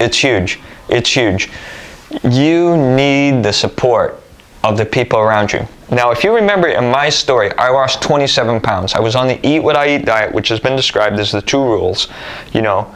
It's huge. It's huge. You need the support of the people around you. Now, if you remember in my story, I lost 27 pounds. I was on the Eat What I Eat diet, which has been described as the 2 rules. You know,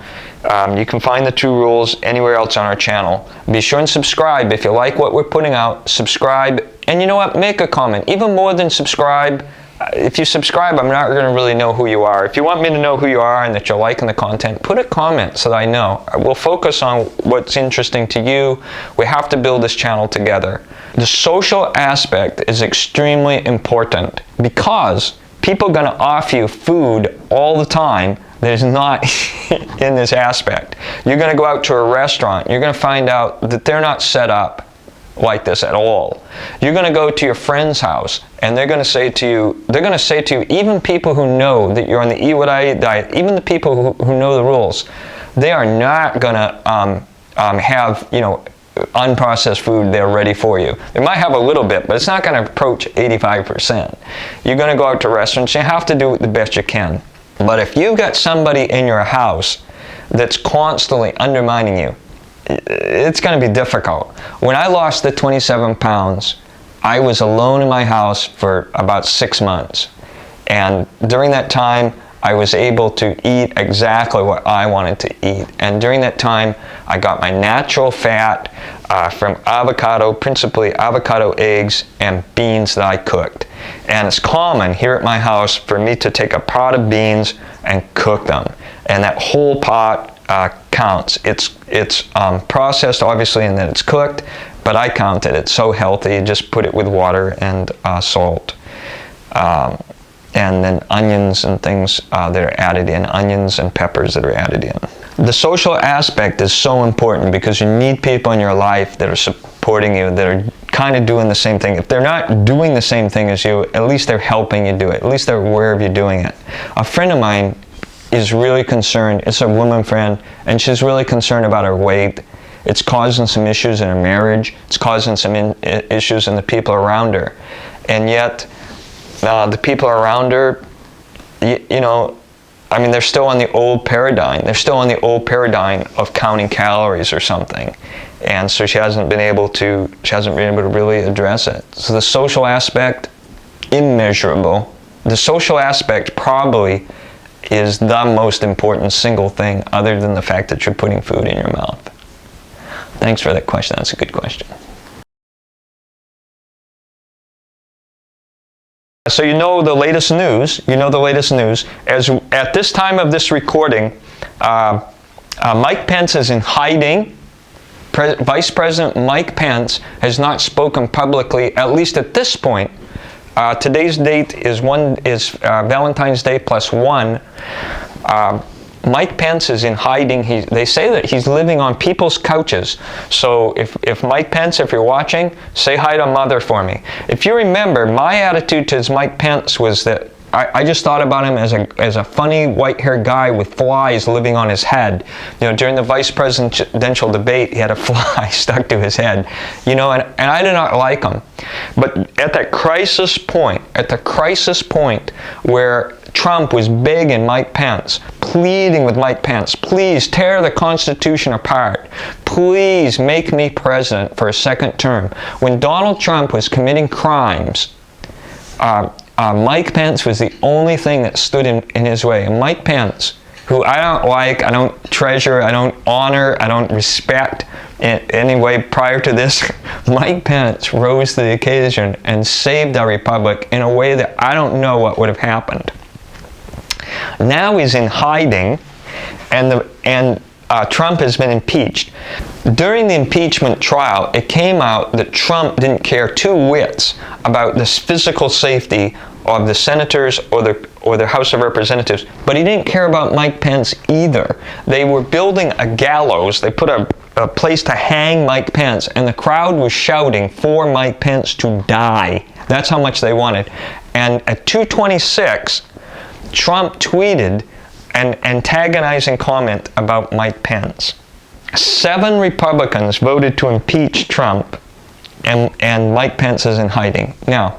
you can find the 2 rules anywhere else on our channel. Be sure and subscribe. If you like what we're putting out, subscribe. And you know what? Make a comment. Even more than subscribe, if you subscribe, I'm not going to really know who you are. If you want me to know who you are and that you're liking the content, put a comment so that I know. We'll focus on what's interesting to you. We have to build this channel together. The social aspect is extremely important because people are going to offer you food all the time that is not in this aspect. You're going to go out to a restaurant. You're going to find out that they're not set up like this at all. You're going to go to your friend's house and they're going to say to you, even people who know that you're on the Eat What I Eat diet, even the people who know the rules, they are not going to have, you know, unprocessed food there ready for you. They might have a little bit, but it's not going to approach 85%. You're going to go out to restaurants. You have to do it the best you can. But if you've got somebody in your house that's constantly undermining you, it's going to be difficult. When I lost the 27 pounds, I was alone in my house for about 6 months. And during that time, I was able to eat exactly what I wanted to eat. And during that time, I got my natural fat from avocado, principally avocado eggs and beans that I cooked. And it's common here at my house for me to take a pot of beans and cook them. And that whole pot counts. It's processed, obviously, and then it's cooked, but I count it. It's so healthy. Just put it with water and salt. And then onions and things that are added in, onions and peppers that are added in. The social aspect is so important because you need people in your life that are supporting you, that are kind of doing the same thing. If they're not doing the same thing as you, at least they're helping you do it. At least they're aware of you doing it. A friend of mine is really concerned. It's a woman friend, and she's really concerned about her weight. It's causing some issues in her marriage. It's causing some issues in the people around her. And yet, the people around her, you know, I mean, they're still on the old paradigm. They're still on the old paradigm of counting calories or something. And so she hasn't been able to really address it. So the social aspect, immeasurable. The social aspect probably is the most important single thing other than the fact that you're putting food in your mouth. Thanks for that question. That's a good question. So you know the latest news. As at this time of this recording, Mike Pence is in hiding. Vice President Mike Pence has not spoken publicly, at least at this point. Today's date is Valentine's Day +1. Mike Pence is in hiding. They say that he's living on people's couches. So if Mike Pence, if you're watching, say hi to Mother for me. If you remember, my attitude towards Mike Pence was that I just thought about him as a funny white-haired guy with flies living on his head. You know, during the vice presidential debate, he had a fly stuck to his head. You know, and I did not like him. But at that crisis point, where Trump was begging Mike Pence, pleading with Mike Pence, please tear the Constitution apart. Please make me president for a second term. When Donald Trump was committing crimes, Mike Pence was the only thing that stood in his way. And Mike Pence, who I don't like, I don't treasure, I don't honor, I don't respect in any way prior to this, Mike Pence rose to the occasion and saved our republic in a way that I don't know what would have happened. Now he's in hiding, and Trump has been impeached. During the impeachment trial, it came out that Trump didn't care 2 whits about the physical safety of the senators or the House of Representatives, but he didn't care about Mike Pence either. They were building a gallows. They put a place to hang Mike Pence, and the crowd was shouting for Mike Pence to die. That's how much they wanted. And at 2:26, Trump tweeted an antagonizing comment about Mike Pence. 7 Republicans voted to impeach Trump, and Mike Pence is in hiding. Now,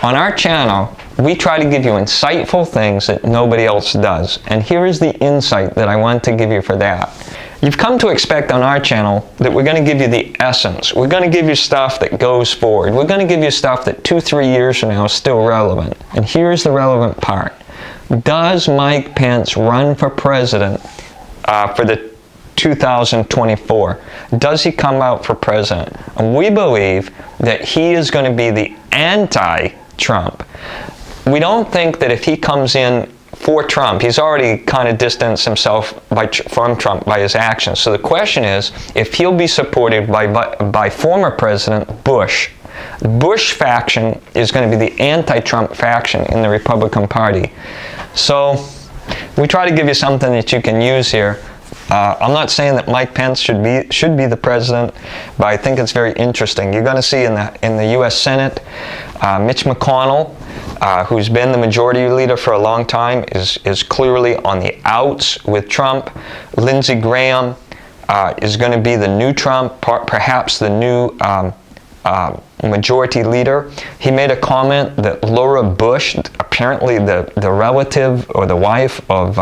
on our channel, we try to give you insightful things that nobody else does. And here is the insight that I want to give you for that. You've come to expect on our channel that we're going to give you the essence. We're going to give you stuff that goes forward. We're going to give you stuff that 2-3 years from now is still relevant. And here's the relevant part. Does Mike Pence run for president for the 2024? Does he come out for president? And we believe that he is going to be the anti-Trump. We don't think that if he comes in for Trump, he's already kind of distanced himself from Trump by his actions. So the question is, if he'll be supported by former President Bush. The Bush faction is going to be the anti-Trump faction in the Republican Party. So we try to give you something that you can use here. I'm not saying that Mike Pence should be the president, but I think it's very interesting. You're going to see in the U.S. Senate, Mitch McConnell, who's been the majority leader for a long time, is clearly on the outs with Trump. Lindsey Graham is going to be the new Trump, perhaps the new majority leader. He made a comment that Laura Bush, apparently the relative or the wife of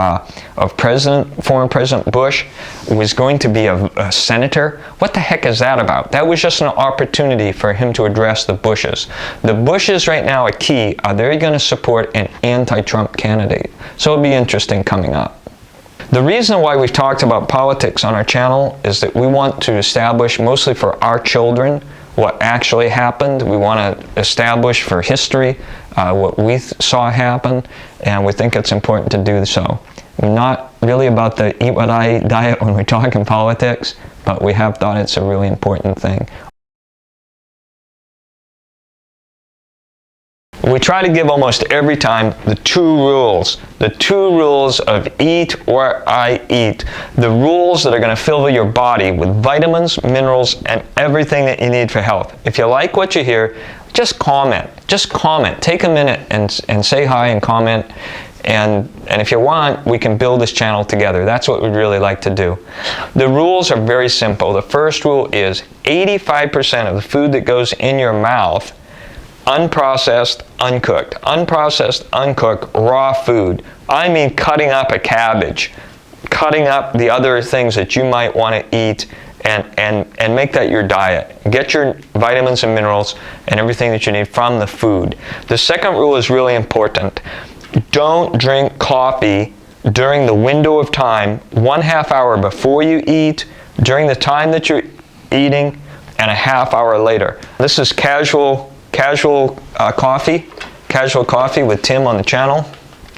former President Bush, was going to be a senator. What the heck is that about? That was just an opportunity for him to address the Bushes. The Bushes right now are key. Are they going to support an anti-Trump candidate? So it'll be interesting coming up. The reason why we've talked about politics on our channel is that we want to establish, mostly for our children, what actually happened. We want to establish for history what we saw happen, and we think it's important to do so. We're not really about the eat what I eat diet when we're talking politics, but we have thought it's a really important thing. We try to give almost every time the 2 rules. The 2 rules of eat or I eat. The rules that are going to fill your body with vitamins, minerals, and everything that you need for health. If you like what you hear, just comment. Just comment. Take a minute and say hi and comment. And if you want, we can build this channel together. That's what we'd really like to do. The rules are very simple. The first rule is 85% of the food that goes in your mouth, unprocessed, uncooked. Unprocessed, uncooked, raw food. I mean cutting up a cabbage, cutting up the other things that you might want to eat, and make that your diet. Get your vitamins and minerals and everything that you need from the food. The second rule is really important. Don't drink coffee during the window of time, 1/2 hour before you eat, during the time that you're eating, and a half hour later. This is casual coffee with Tim on the channel.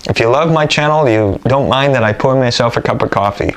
If you love my channel, you don't mind that I pour myself a cup of coffee.